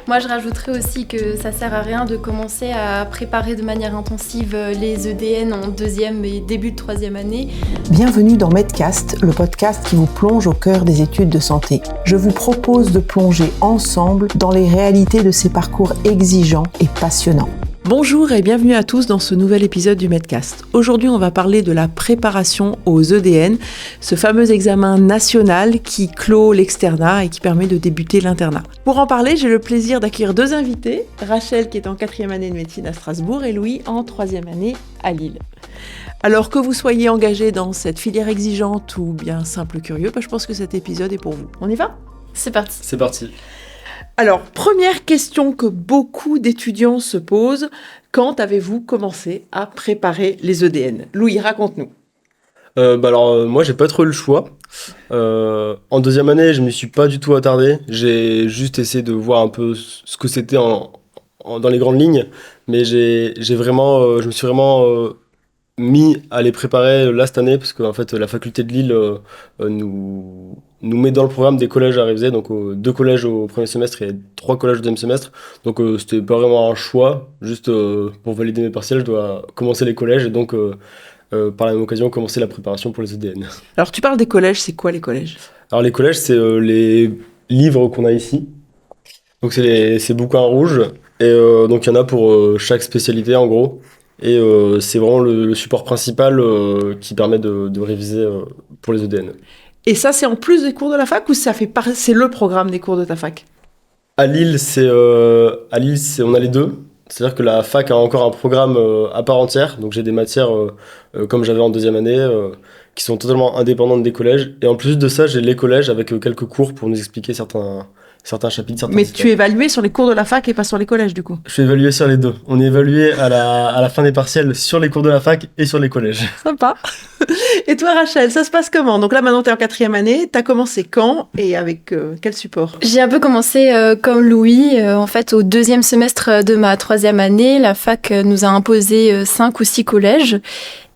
Moi, je rajouterais aussi que ça sert à rien de commencer à préparer de manière intensive les EDN en deuxième et début de troisième année. Bienvenue dans Medcast, le podcast qui vous plonge au cœur des études de santé. Je vous propose de plonger ensemble dans les réalités de ces parcours exigeants et passionnants. Bonjour et bienvenue à tous dans ce nouvel épisode du Medcast. Aujourd'hui, on va parler de la préparation aux EDN, ce fameux examen national qui clôt l'externat et qui permet de débuter l'internat. Pour en parler, j'ai le plaisir d'accueillir deux invités, Rachel qui est en 4e année de médecine à Strasbourg et Louis en 3e année à Lille. Alors que vous soyez engagés dans cette filière exigeante ou bien simple curieux, je pense que cet épisode est pour vous. On y va ? C'est parti. C'est parti. Alors, première question que beaucoup d'étudiants se posent, quand avez-vous commencé à préparer les EDN ? Louis, raconte-nous. Moi, j'ai pas trop eu le choix. En deuxième année, je m'y suis pas du tout attardé. J'ai juste essayé de voir un peu ce que c'était dans les grandes lignes. Mais je me suis vraiment mis à les préparer là cette année parce que en fait, la faculté de Lille nous met dans le programme des collèges à réviser. Donc 2 collèges au premier semestre et 3 collèges au deuxième semestre. Donc c'était pas vraiment un choix. Juste pour valider mes partiels, je dois commencer les collèges et donc par la même occasion commencer la préparation pour les EDN. Alors tu parles des collèges, c'est quoi les collèges ? Alors les collèges, c'est les livres qu'on a ici. Donc c'est ces bouquins rouges. Et donc il y en a pour chaque spécialité en gros. Et c'est vraiment le support principal qui permet de réviser pour les EDN. Et ça, c'est en plus des cours de la fac ou c'est le programme des cours de ta fac ? À Lille, on a les deux. C'est-à-dire que la fac a encore un programme à part entière. Donc j'ai des matières comme j'avais en deuxième année qui sont totalement indépendantes des collèges. Et en plus de ça, j'ai les collèges avec quelques cours pour nous expliquer certains chapitres. Mais tu es évalué sur les cours de la fac et pas sur les collèges du coup ? Je suis évalué sur les deux. On est évalué à la fin des partiels sur les cours de la fac et sur les collèges. Sympa. Et toi Rachel, ça se passe comment ? Donc là maintenant tu es en 4e année, tu as commencé quand et avec quel support ? J'ai un peu commencé comme Louis. En fait, au 2e semestre de ma 3e année, la fac nous a imposé 5 ou 6 collèges.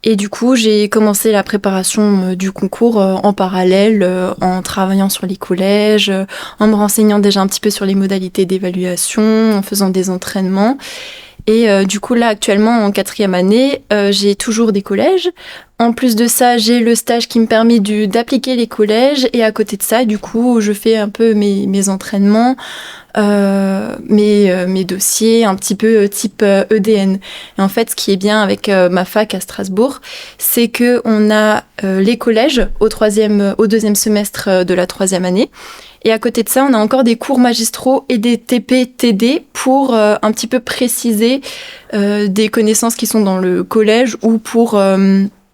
Et du coup, j'ai commencé la préparation du concours en parallèle, en travaillant sur les collèges, en me renseignant déjà un petit peu sur les modalités d'évaluation, en faisant des entraînements. Et du coup, là, actuellement, en 4e année, j'ai toujours des collèges. En plus de ça, j'ai le stage qui me permet d'appliquer les collèges. Et à côté de ça, du coup, je fais un peu mes entraînements, mes dossiers, un petit peu type EDN. Et en fait, ce qui est bien avec ma fac à Strasbourg, c'est qu'on a les collèges au 2e semestre de la 3e année. Et à côté de ça, on a encore des cours magistraux et des TP-TD pour un petit peu préciser des connaissances qui sont dans le collège ou pour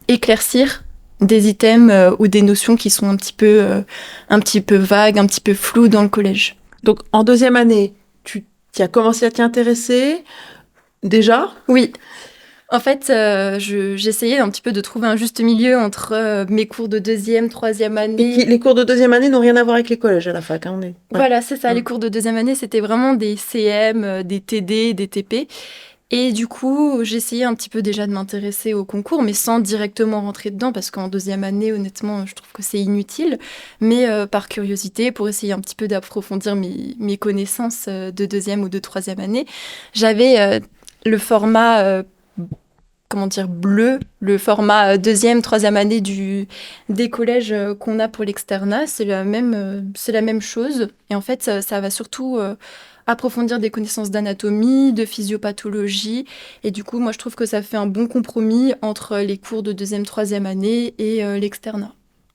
éclaircir des items ou des notions qui sont un petit peu vagues, un petit peu floues dans le collège. Donc en 2e année, tu as commencé à t'y intéresser déjà ? Oui. En fait, j'essayais un petit peu de trouver un juste milieu entre mes cours de 2e, 3e année. Et les cours de 2e année n'ont rien à voir avec les collèges à la fac. Ouais. Voilà, c'est ça. Les cours de 2e année, c'était vraiment des CM, des TD, des TP. Et du coup, j'essayais un petit peu déjà de m'intéresser au concours, mais sans directement rentrer dedans, parce qu'en 2e année, honnêtement, je trouve que c'est inutile. Mais par curiosité, pour essayer un petit peu d'approfondir mes connaissances de 2e ou de 3e année, j'avais le format... bleu, le format 2e, 3e année des collèges qu'on a pour l'externat, c'est la même chose. Et en fait, ça va surtout approfondir des connaissances d'anatomie, de physiopathologie. Et du coup, moi, je trouve que ça fait un bon compromis entre les cours de 2e, 3e année et l'externat.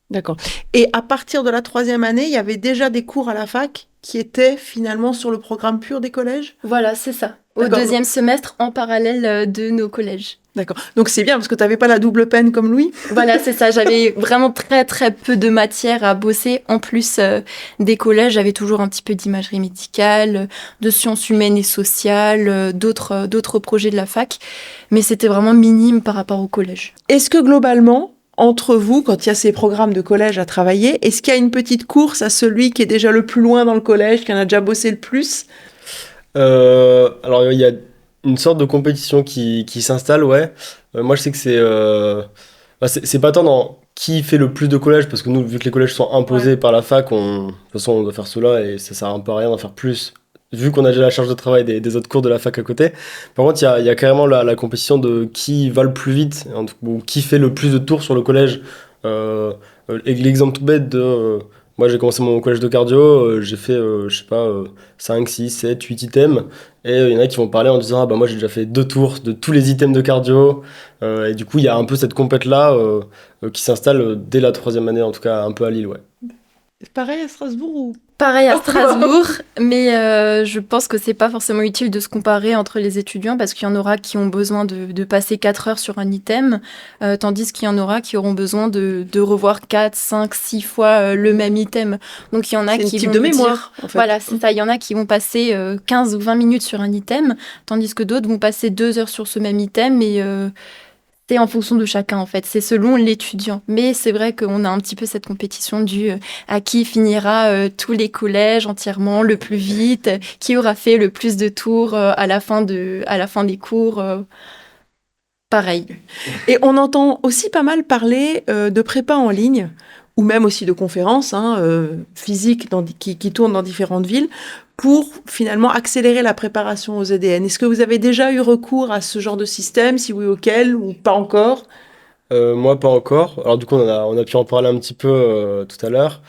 D'accord. Et à partir de la 3e année, il y avait déjà des cours à la fac qui étaient finalement sur le programme pur des collèges ? Voilà, c'est ça. Au D'accord. 2e semestre, en parallèle de nos collèges. D'accord. Donc c'est bien parce que tu n'avais pas la double peine comme Louis. Voilà, c'est ça. J'avais vraiment très très peu de matière à bosser. En plus des collèges, j'avais toujours un petit peu d'imagerie médicale, de sciences humaines et sociales, d'autres projets de la fac. Mais c'était vraiment minime par rapport au collège. Est-ce que globalement, entre vous, quand il y a ces programmes de collège à travailler, est-ce qu'il y a une petite course à celui qui est déjà le plus loin dans le collège, qui en a déjà bossé le plus ? Alors il y a une sorte de compétition qui s'installe, ouais. Moi je sais que c'est pas tant dans qui fait le plus de collèges, parce que nous, vu que les collèges sont imposés par la fac, de toute façon on doit faire cela et ça sert un peu à rien d'en faire plus vu qu'on a déjà la charge de travail des autres cours de la fac à côté. Par contre, il y a carrément la compétition de qui va le plus vite, ou qui fait le plus de tours sur le collège. Et l'exemple tout bête moi, j'ai commencé mon collège de cardio, j'ai fait, je sais pas, 5, 6, 7, 8 items. Et il y en a qui vont parler en disant, ah bah moi j'ai déjà fait 2 tours de tous les items de cardio. Et du coup, il y a un peu cette compète-là qui s'installe dès la 3e année, en tout cas un peu à Lille, ouais. Pareil à Strasbourg ou... Pareil à Strasbourg, mais je pense que c'est pas forcément utile de se comparer entre les étudiants parce qu'il y en aura qui ont besoin de passer 4 heures sur un item, tandis qu'il y en aura qui auront besoin de revoir 4, 5, 6 fois le même item. Donc il y en a qui type vont de dire- mémoire, en fait. Voilà, c'est ça. Il y en a qui vont passer 15 ou 20 minutes sur un item, tandis que d'autres vont passer 2 heures sur ce même item et c'est en fonction de chacun, en fait. C'est selon l'étudiant. Mais c'est vrai qu'on a un petit peu cette compétition à qui finira tous les collèges entièrement le plus vite, qui aura fait le plus de tours à la fin des cours. Pareil. Et on entend aussi pas mal parler de prépa en ligne, ou même aussi de conférences physiques qui tournent dans différentes villes, pour finalement accélérer la préparation aux EDN. Est-ce que vous avez déjà eu recours à ce genre de système, si oui, auquel, ou pas encore ? Moi, pas encore. Alors du coup, on a pu en parler un petit peu tout à l'heure.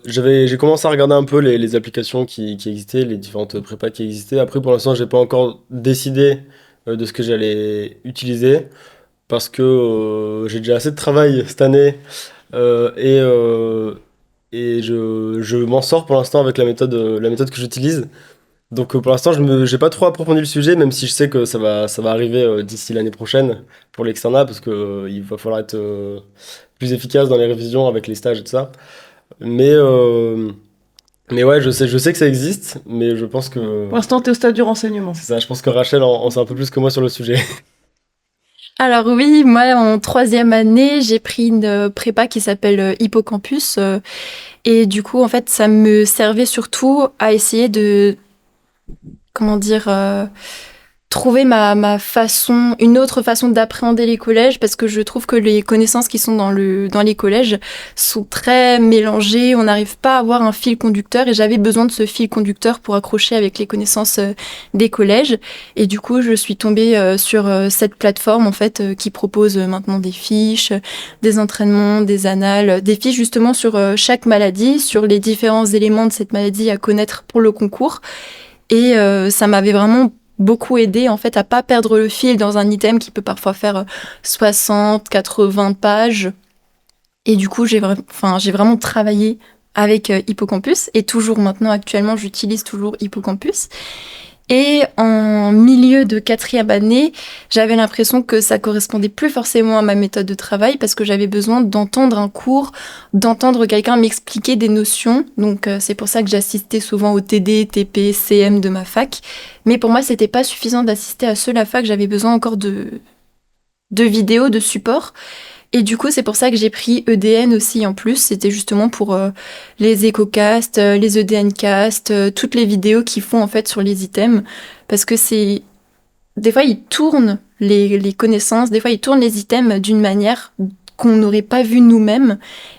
J'ai commencé à regarder un peu les applications qui existaient, les différentes prépas qui existaient. Après, pour l'instant, j'ai pas encore décidé de ce que j'allais utiliser parce que j'ai déjà assez de travail cette année et je m'en sors pour l'instant avec la méthode que j'utilise. Donc pour l'instant, j'ai pas trop approfondi le sujet, même si je sais que ça va arriver d'ici l'année prochaine pour l'externat, parce que il va falloir être plus efficace dans les révisions avec les stages et tout ça. Mais, euh, mais ouais, je sais que ça existe, mais je pense que Pour l'instant, tu es au stade du renseignement. c'est ça. Je pense que Rachel en sait un peu plus que moi sur le sujet. Alors oui, moi en 3e année, j'ai pris une prépa qui s'appelle Hippocampus. Et du coup, en fait, ça me servait surtout à essayer de, comment dire, trouver une autre façon d'appréhender les collèges, parce que je trouve que les connaissances qui sont dans les collèges sont très mélangées. On n'arrive pas à avoir un fil conducteur, et j'avais besoin de ce fil conducteur pour accrocher avec les connaissances des collèges. Et du coup, je suis tombée sur cette plateforme, en fait, qui propose maintenant des fiches, des entraînements, des annales, des fiches justement sur chaque maladie, sur les différents éléments de cette maladie à connaître pour le concours. Et ça m'avait vraiment beaucoup aidé en fait à pas perdre le fil dans un item qui peut parfois faire 60, 80 pages. Et du coup, j'ai vraiment travaillé avec Hippocampus, et toujours maintenant, actuellement, j'utilise toujours Hippocampus. Et en milieu de 4e année, j'avais l'impression que ça correspondait plus forcément à ma méthode de travail, parce que j'avais besoin d'entendre un cours, d'entendre quelqu'un m'expliquer des notions. Donc c'est pour ça que j'assistais souvent au TD, TP, CM de ma fac. Mais pour moi, c'était pas suffisant d'assister à ceux de la fac. J'avais besoin encore de vidéos, de supports. Et du coup, c'est pour ça que j'ai pris EDN aussi en plus. C'était justement pour les écocasts, les EDN-casts, toutes les vidéos qu'ils font en fait sur les items. Parce que des fois, ils tournent les connaissances, des fois, ils tournent les items d'une manière qu'on n'aurait pas vu nous-mêmes.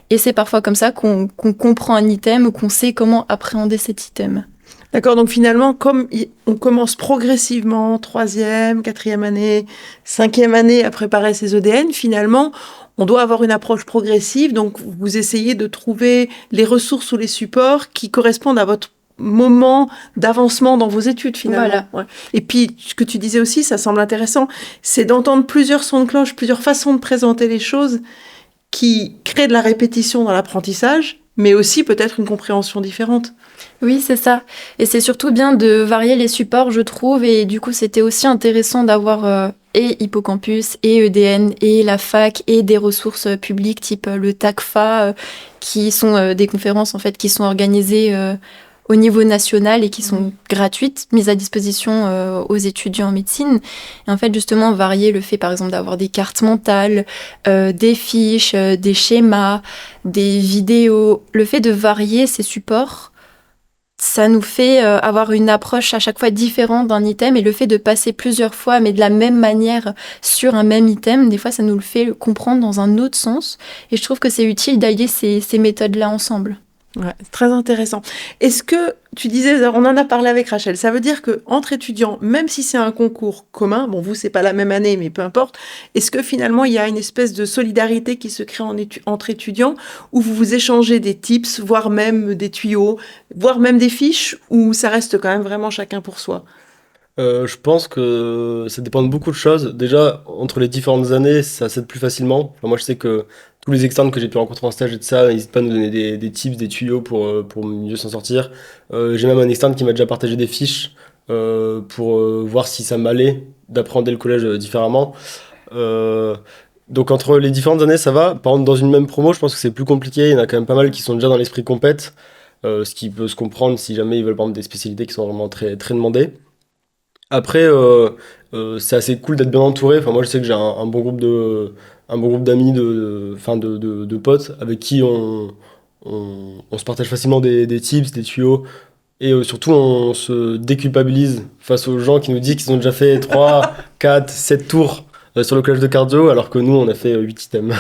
Et c'est parfois comme ça qu'on comprend un item ou qu'on sait comment appréhender cet item. D'accord, donc finalement, comme on commence progressivement, 3e, 4e année, 5e année à préparer ces EDN, finalement, on doit avoir une approche progressive. Donc, vous essayez de trouver les ressources ou les supports qui correspondent à votre moment d'avancement dans vos études, finalement. Voilà. Ouais. Et puis, ce que tu disais aussi, ça semble intéressant, c'est d'entendre plusieurs sons de cloche, plusieurs façons de présenter les choses qui créent de la répétition dans l'apprentissage, mais aussi peut-être une compréhension différente. Oui, c'est ça. Et c'est surtout bien de varier les supports, je trouve. Et du coup, c'était aussi intéressant d'avoir et Hippocampus, et EDN, et la fac, et des ressources publiques type le TACFA, qui sont des conférences en fait qui sont organisées au niveau national et qui sont gratuites, mises à disposition aux étudiants en médecine. Et en fait, justement, varier le fait, par exemple, d'avoir des cartes mentales, des fiches, des schémas, des vidéos. Le fait de varier ces supports, ça nous fait avoir une approche à chaque fois différente d'un item, et le fait de passer plusieurs fois, mais de la même manière, sur un même item, des fois, ça nous le fait comprendre dans un autre sens. Et je trouve que c'est utile d'allier ces méthodes-là ensemble. Ouais, c'est très intéressant. Est-ce que, tu disais, on en a parlé avec Rachel, ça veut dire qu'entre étudiants, même si c'est un concours commun, bon, vous, c'est pas la même année, mais peu importe, est-ce que finalement, il y a une espèce de solidarité qui se crée entre étudiants, où vous vous échangez des tips, voire même des tuyaux, voire même des fiches, ou ça reste quand même vraiment chacun pour soi? Je pense que ça dépend de beaucoup de choses. Déjà, entre les différentes années, ça s'aide plus facilement. Enfin, moi, je sais que tous les externes que j'ai pu rencontrer en stage et de ça, n'hésitent pas à nous donner des tips, des tuyaux pour mieux s'en sortir. J'ai même un externe qui m'a déjà partagé des fiches pour voir si ça m'allait d'apprendre le collège différemment. Euh, donc, entre les différentes années, ça va. Par contre, dans une même promo, je pense que c'est plus compliqué. Il y en a quand même pas mal qui sont déjà dans l'esprit compète, ce qui peut se comprendre si jamais ils veulent prendre des spécialités qui sont vraiment très, très demandées. Après, c'est assez cool d'être bien entouré. Enfin, moi, je sais que j'ai un bon groupe d'amis, enfin, de potes avec qui on se partage facilement des tips, des tuyaux. Et surtout, on se déculpabilise face aux gens qui nous disent qu'ils ont déjà fait 3 4 7 tours sur le collège de cardio, alors que nous, on a fait 8 items.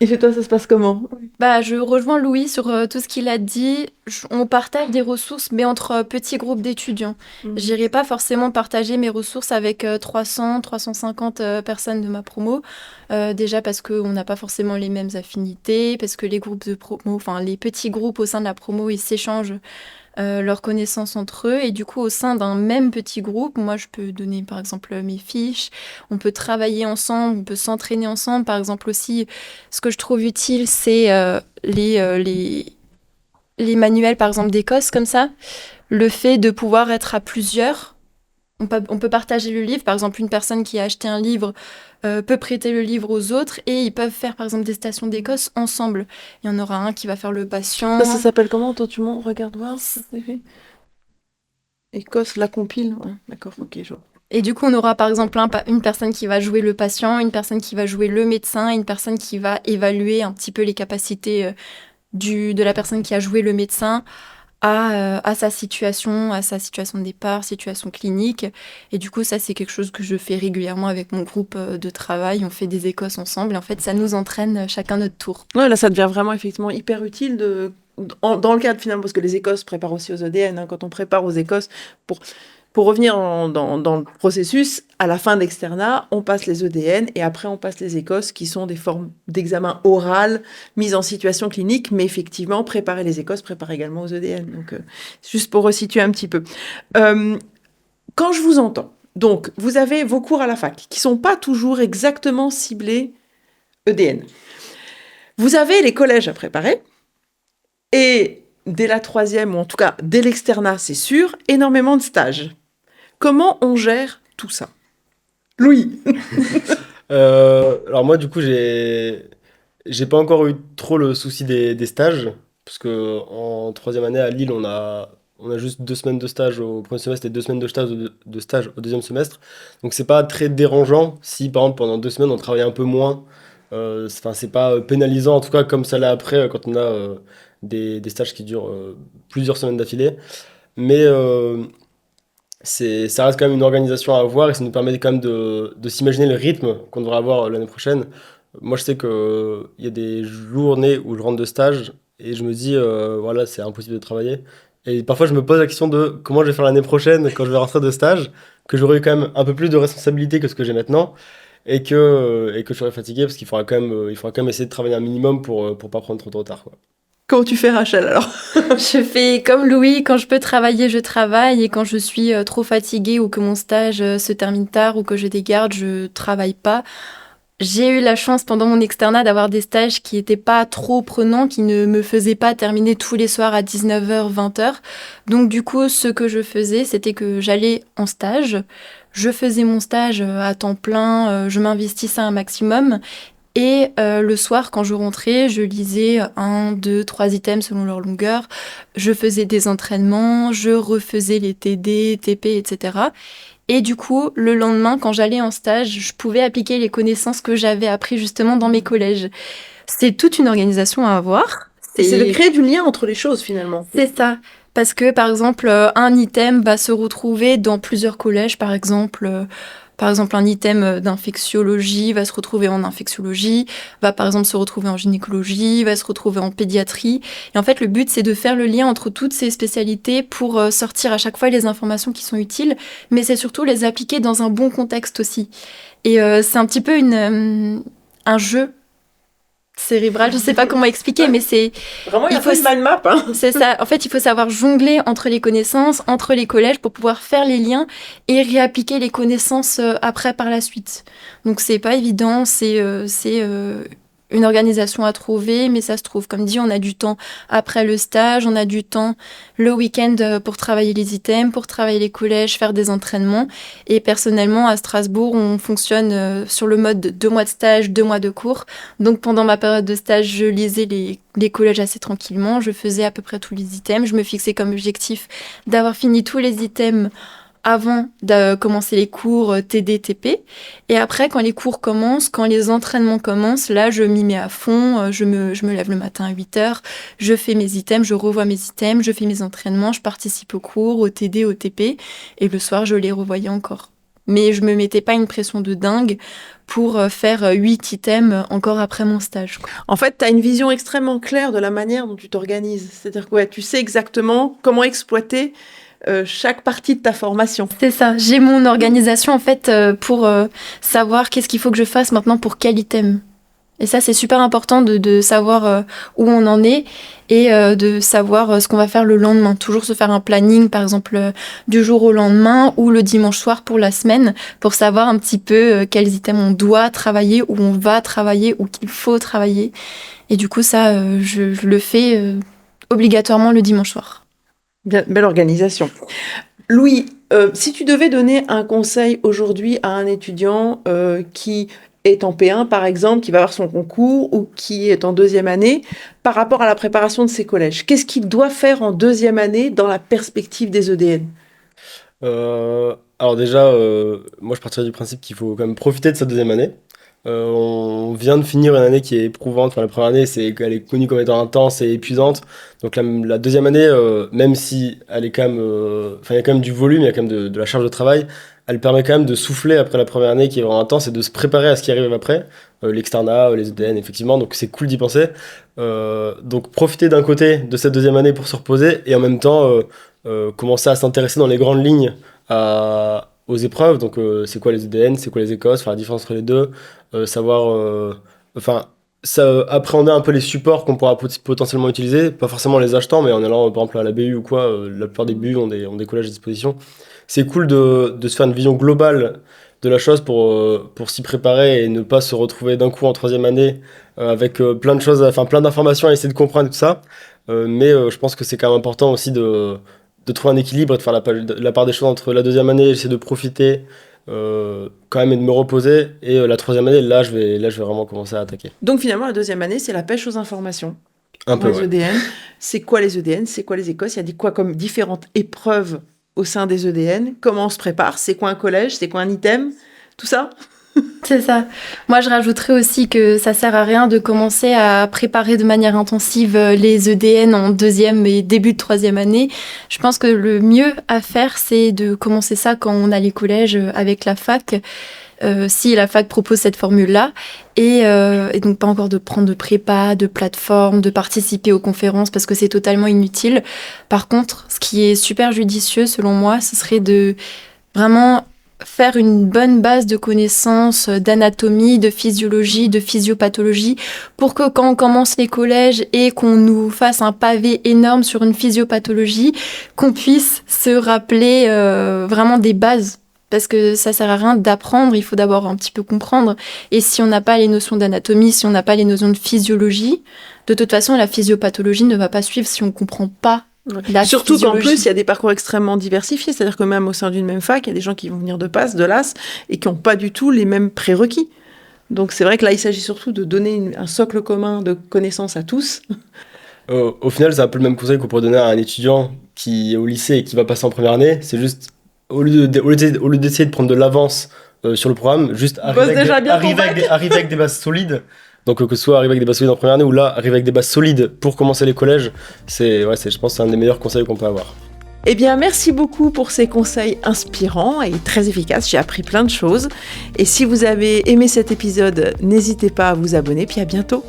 Et chez toi, ça se passe comment? Bah, je rejoins Louis sur tout ce qu'il a dit. On partage des ressources, mais entre petits groupes d'étudiants. J'irai pas forcément partager mes ressources avec 300, 350 personnes de ma promo. Déjà parce qu'on n'a pas forcément les mêmes affinités, parce que les groupes de promo, enfin les petits groupes au sein de la promo, ils s'échangent leurs connaissances entre eux. Et du coup, au sein d'un même petit groupe, moi, je peux donner, par exemple, mes fiches. On peut travailler ensemble, on peut s'entraîner ensemble. Par exemple, aussi, ce que je trouve utile, c'est les manuels, par exemple, d'Écosse, comme ça. Le fait de pouvoir être à plusieurs. On peut partager le livre. Par exemple, une personne qui a acheté un livre peut prêter le livre aux autres et ils peuvent faire, par exemple, des stations d'Écosse ensemble. Il y en aura un qui va faire le patient. Ça s'appelle comment? Toi, tu montres, regarde voir. Ça s'est fait. Écosse, la compile. Ouais, d'accord, ok, je vois. Et du coup, on aura par exemple une personne qui va jouer le patient, une personne qui va jouer le médecin, une personne qui va évaluer un petit peu les capacités de la personne qui a joué le médecin à sa situation de départ, situation clinique. Et du coup, ça, c'est quelque chose que je fais régulièrement avec mon groupe de travail. On fait des écosses ensemble et en fait, ça nous entraîne chacun notre tour. Ouais, là, ça devient vraiment effectivement hyper utile dans le cadre finalement, parce que les écosses préparent aussi aux EDN. Hein, quand on prépare aux écosses, pour revenir dans le processus, à la fin d'externat, on passe les EDN et après on passe les écosses qui sont des formes d'examen oral, mise en situation clinique, mais effectivement, préparer les écosses prépare également aux EDN. Donc, juste pour resituer un petit peu. Quand je vous entends, donc, vous avez vos cours à la fac qui ne sont pas toujours exactement ciblés EDN. Vous avez les collèges à préparer et dès la troisième, ou en tout cas dès l'externat, c'est sûr, énormément de stages. Comment on gère tout ça? Louis. Alors moi, du coup, j'ai pas encore eu trop le souci des stages, parce que en troisième année à Lille, on a juste 2 semaines de stage au premier semestre et 2 semaines de stage au deuxième semestre. Donc c'est pas très dérangeant si par exemple pendant 2 semaines on travaille un peu moins. Enfin, c'est pas pénalisant en tout cas comme ça l'est après quand on a des stages qui durent plusieurs semaines d'affilée. Mais ça reste quand même une organisation à avoir et ça nous permet quand même de s'imaginer le rythme qu'on devrait avoir l'année prochaine. Moi, je sais qu'il y a des journées où je rentre de stage et je me dis, voilà, c'est impossible de travailler. Et parfois, je me pose la question de comment je vais faire l'année prochaine quand je vais rentrer de stage, que j'aurai quand même un peu plus de responsabilité que ce que j'ai maintenant et que je serai fatigué parce il faudra quand même essayer de travailler un minimum pour pas prendre trop de retard, quoi. Comment tu fais, Rachel, alors? Je fais comme Louis, quand je peux travailler, je travaille. Et quand je suis trop fatiguée ou que mon stage se termine tard ou que j'ai des gardes, je travaille pas. J'ai eu la chance pendant mon externat d'avoir des stages qui n'étaient pas trop prenants, qui ne me faisaient pas terminer tous les soirs à 19h, 20h. Donc du coup, ce que je faisais, c'était que j'allais en stage. Je faisais mon stage à temps plein, je m'investissais un maximum. Et le soir, quand je rentrais, je lisais 1, 2, 3 items selon leur longueur. Je faisais des entraînements, je refaisais les TD, TP, etc. Et du coup, le lendemain, quand j'allais en stage, je pouvais appliquer les connaissances que j'avais apprises justement dans mes collèges. C'est toute une organisation à avoir. C'est de créer du lien entre les choses, finalement. C'est ça. Parce que, par exemple, un item va se retrouver dans plusieurs collèges. Par exemple, Par exemple, un item d'infectiologie va se retrouver en infectiologie, va par exemple se retrouver en gynécologie, va se retrouver en pédiatrie. Et en fait, le but, c'est de faire le lien entre toutes ces spécialités pour sortir à chaque fois les informations qui sont utiles, mais c'est surtout les appliquer dans un bon contexte aussi. Et c'est un petit peu un jeu cérébral, je sais pas comment expliquer, mais c'est... Vraiment, il faut une mind map. Hein. C'est ça. En fait, il faut savoir jongler entre les connaissances, entre les collèges, pour pouvoir faire les liens et réappliquer les connaissances après par la suite. Donc, c'est pas évident, c'est une organisation à trouver, mais ça se trouve. Comme dit, on a du temps après le stage, on a du temps le week-end pour travailler les items, pour travailler les collèges, faire des entraînements. Et personnellement, à Strasbourg, on fonctionne sur le mode de 2 mois de stage, 2 mois de cours. Donc pendant ma période de stage, je lisais les collèges assez tranquillement. Je faisais à peu près tous les items. Je me fixais comme objectif d'avoir fini tous les items avant de commencer les cours TD, TP. Et après, quand les cours commencent, quand les entraînements commencent, là, je m'y mets à fond. Je me lève le matin à 8h, je fais mes items, je revois mes items, je fais mes entraînements, je participe aux cours, au TD, au TP. Et le soir, je les revoyais encore. Mais je me mettais pas une pression de dingue pour faire 8 items encore après mon stage. Quoi. En fait, tu as une vision extrêmement claire de la manière dont tu t'organises. C'est-à-dire que tu sais exactement comment exploiter chaque partie de ta formation. C'est ça, j'ai mon organisation en fait pour savoir qu'est-ce qu'il faut que je fasse maintenant pour quel item. Et ça, c'est super important de savoir où on en est et de savoir ce qu'on va faire le lendemain. Toujours se faire un planning, par exemple, du jour au lendemain ou le dimanche soir pour la semaine, pour savoir un petit peu quels items on doit travailler, où on va travailler, où qu'il faut travailler. Et du coup, ça, je le fais obligatoirement le dimanche soir. Bien, belle organisation. Louis, si tu devais donner un conseil aujourd'hui à un étudiant qui est en P1, par exemple, qui va avoir son concours ou qui est en 2e année, par rapport à la préparation de ses collèges, qu'est-ce qu'il doit faire en 2e année dans la perspective des EDN ? Alors déjà, moi je partirais du principe qu'il faut quand même profiter de sa 2e année. On vient de finir une année qui est éprouvante. Enfin, la première année, elle est connue comme étant intense et épuisante. Donc la 2e année, même si elle est quand même, il y a quand même du volume, il y a quand même de la charge de travail, elle permet quand même de souffler après la première année qui est vraiment intense et de se préparer à ce qui arrive après, l'externat, les EDN, effectivement. Donc c'est cool d'y penser. Donc profiter d'un côté de cette 2e année pour se reposer et en même temps commencer à s'intéresser dans les grandes lignes aux épreuves. Donc c'est quoi les EDN, c'est quoi les écosses, enfin la différence entre les deux, savoir appréhender un peu les supports qu'on pourra potentiellement utiliser, pas forcément les achetant, mais en allant par exemple à la BU ou quoi. La plupart des BU ont des collèges à disposition. C'est cool de se faire une vision globale de la chose pour s'y préparer et ne pas se retrouver d'un coup en 3e année avec plein de choses, plein d'informations à essayer de comprendre tout ça. Mais je pense que c'est quand même important aussi de trouver un équilibre et de faire la part des choses entre la 2e année, essayer de profiter quand même et de me reposer, et la 3e année, là je vais vraiment commencer à attaquer. Donc finalement, la 2e année, c'est la pêche aux informations. Un peu, les EDN. C'est quoi les EDN ? C'est quoi les écosses ? Il y a quoi comme différentes épreuves au sein des EDN ? Comment on se prépare ? C'est quoi un collège ? C'est quoi un item ? Tout ça ? C'est ça. Moi, je rajouterais aussi que ça sert à rien de commencer à préparer de manière intensive les EDN en 2e et début de 3e année. Je pense que le mieux à faire, c'est de commencer ça quand on a les collèges avec la fac, si la fac propose cette formule-là, et donc pas encore de prendre de prépa, de plateforme, de participer aux conférences parce que c'est totalement inutile. Par contre, ce qui est super judicieux selon moi, ce serait de vraiment faire une bonne base de connaissances d'anatomie, de physiologie, de physiopathologie, pour que quand on commence les collèges et qu'on nous fasse un pavé énorme sur une physiopathologie, qu'on puisse se rappeler vraiment des bases. Parce que ça sert à rien d'apprendre, il faut d'abord un petit peu comprendre. Et si on n'a pas les notions d'anatomie, si on n'a pas les notions de physiologie, de toute façon, la physiopathologie ne va pas suivre si on ne comprend pas. Surtout qu'en plus, il y a des parcours extrêmement diversifiés. C'est-à-dire que même au sein d'une même fac, il y a des gens qui vont venir de PASS, de LAS, et qui n'ont pas du tout les mêmes prérequis. Donc c'est vrai que là, il s'agit surtout de donner un socle commun de connaissances à tous. Au final, c'est un peu le même conseil qu'on pourrait donner à un étudiant qui est au lycée et qui va passer en première année. C'est juste, au lieu d'essayer de prendre de l'avance sur le programme, juste arriver avec des bases solides. Donc que ce soit arriver avec des bases solides en première année ou là, arriver avec des bases solides pour commencer les collèges, je pense que c'est un des meilleurs conseils qu'on peut avoir. Eh bien, merci beaucoup pour ces conseils inspirants et très efficaces. J'ai appris plein de choses. Et si vous avez aimé cet épisode, n'hésitez pas à vous abonner. Puis à bientôt.